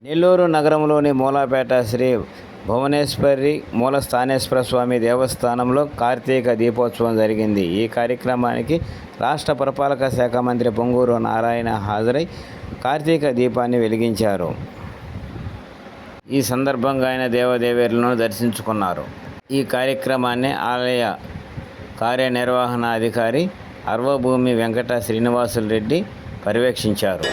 నెల్లూరు నగరంలోని మూలాపేట శ్రీ భువనేశ్వరి మూలస్థానేశ్వర స్వామి దేవస్థానంలో కార్తీక దీపోత్సవం జరిగింది. ఈ కార్యక్రమానికి రాష్ట్ర పురపాలక శాఖ మంత్రి పొంగూరు నారాయణ హాజరై కార్తీక దీపాన్ని వెలిగించారు. ఈ సందర్భంగా ఆయన దేవదేవేరులను దర్శించుకున్నారు. ఈ కార్యక్రమాన్ని ఆలయ కార్యనిర్వహణాధికారి అర్వభూమి వెంకట శ్రీనివాసులు రెడ్డి పర్యవేక్షించారు.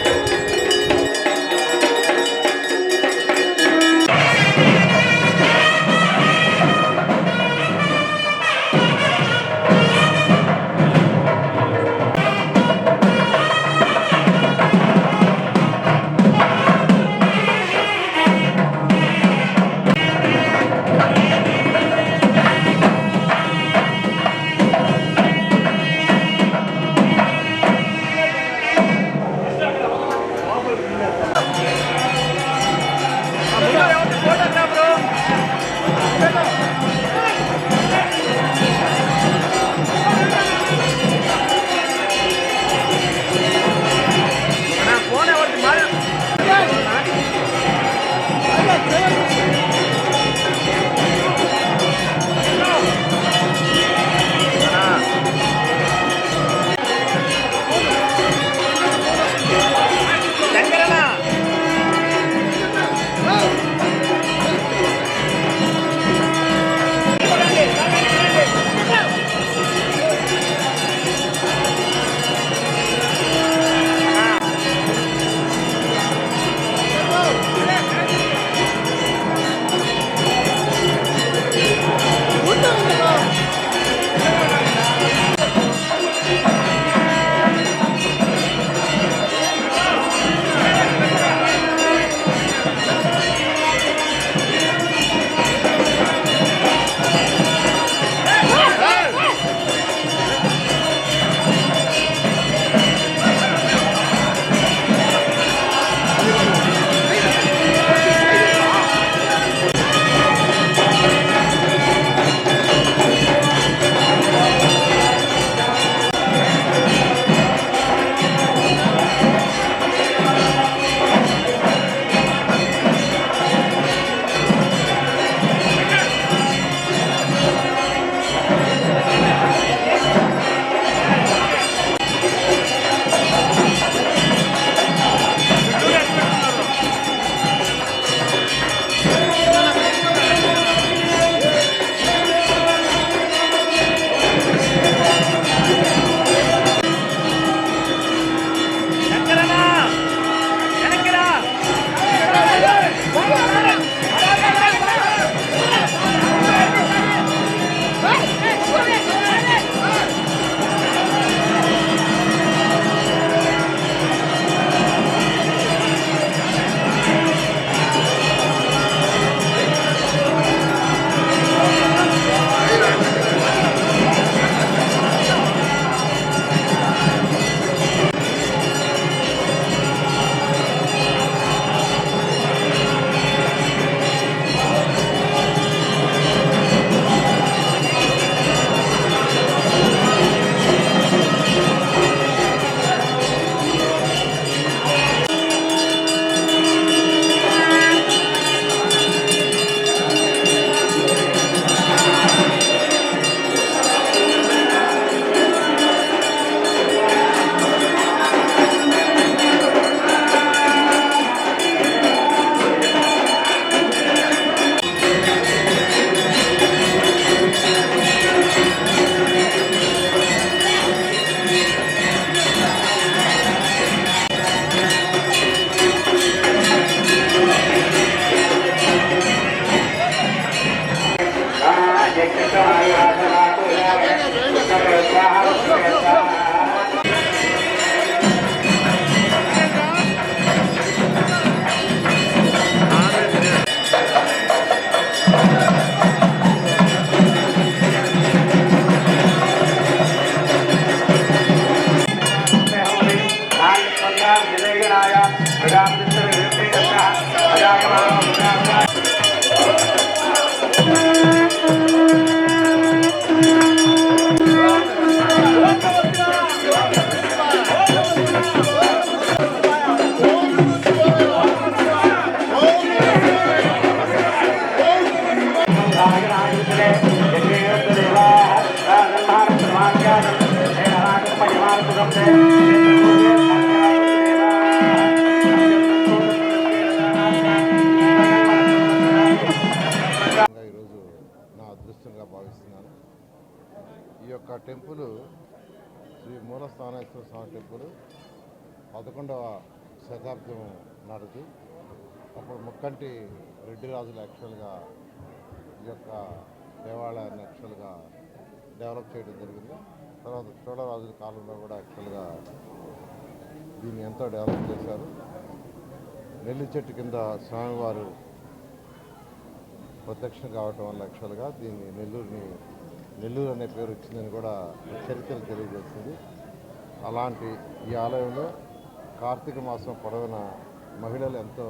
ఈ యొక్క టెంపుల్ శ్రీ మూలస్థానేశ్వర స్వామి టెంపుల్ 11వ శతాబ్దం నాటిది. అప్పుడు ముక్కంటి రెడ్డి రాజులు యాక్చువల్గా ఈ యొక్క దేవాలయాన్ని యాక్చువల్గా డెవలప్ చేయడం జరిగింది. తర్వాత చోళరాజుల కాలంలో కూడా యాక్చువల్గా దీన్ని ఎంతో డెవలప్ చేశారు. నెల్లి చెట్టు కింద స్వామివారు ప్రత్యక్షం కావటం వల్ల యాక్చువల్గా దీన్ని నెల్లూరు అనే పేరు వచ్చిందని కూడా చరిత్ర తెలియజేస్తుంది. అలాంటి ఈ ఆలయంలో కార్తీక మాసం పొడవున మహిళలు ఎంతో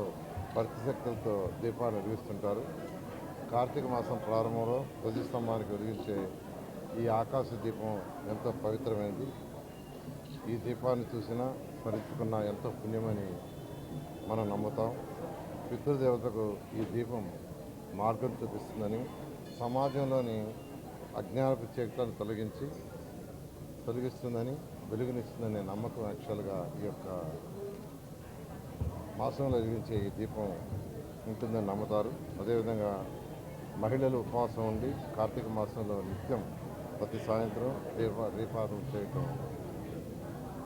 భక్తిశక్తులతో దీపాలు వెలిగిస్తుంటారు. కార్తీక మాసం ప్రారంభంలో ధ్వజస్తంభానికి వెలిగించే ఈ ఆకాశ దీపం ఎంతో పవిత్రమైనది. ఈ దీపాన్ని చూసినా స్మరించుకున్నా ఎంతో పుణ్యమని మనం నమ్ముతాం. పితృదేవతకు ఈ దీపం మార్గం చూపిస్తుందని, సమాజంలోని అజ్ఞానపు చీకట్లను తొలగిస్తుందని, వెలుగునిస్తుందనే నమ్మకం యాక్చువల్గా ఈ యొక్క మాసంలో వెలిగించే ఈ దీపం ఉంటుందని నమ్ముతారు. అదేవిధంగా మహిళలు ఉపవాసం ఉండి కార్తీక మాసంలో నిత్యం ప్రతి సాయంత్రం దీపాలు చేయటం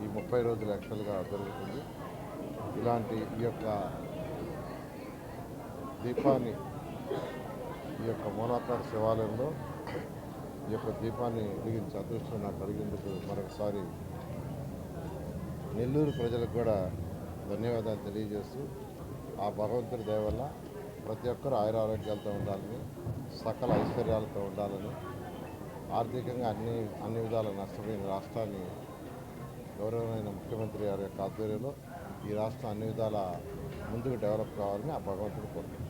ఈ 30 రోజులు యాక్చువల్గా జరుగుతుంది. ఇలాంటి ఈ యొక్క దీపాన్ని ఈ యొక్క మూలాపేట శివాలయంలో ఈ యొక్క దీపాన్ని వెలిగించే అదృష్టం నాకు కలిగేందుకు మరొకసారి నెల్లూరు ప్రజలకు కూడా ధన్యవాదాలు తెలియజేస్తూ, ఆ భగవంతుడి దయ వల్ల ప్రతి ఒక్కరూ ఆయురారోగ్యాలతో ఉండాలని, సకల ఐశ్వర్యాలతో ఉండాలని, ఆర్థికంగా అన్ని విధాల నష్టపోయిన రాష్ట్రాన్ని గౌరవమైన ముఖ్యమంత్రి గారి యొక్క ఆధ్వర్యంలో ఈ రాష్ట్రం అన్ని విధాల ముందుకు డెవలప్ కావాలని ఆ భగవంతుడు కోరుకుంటున్నాను.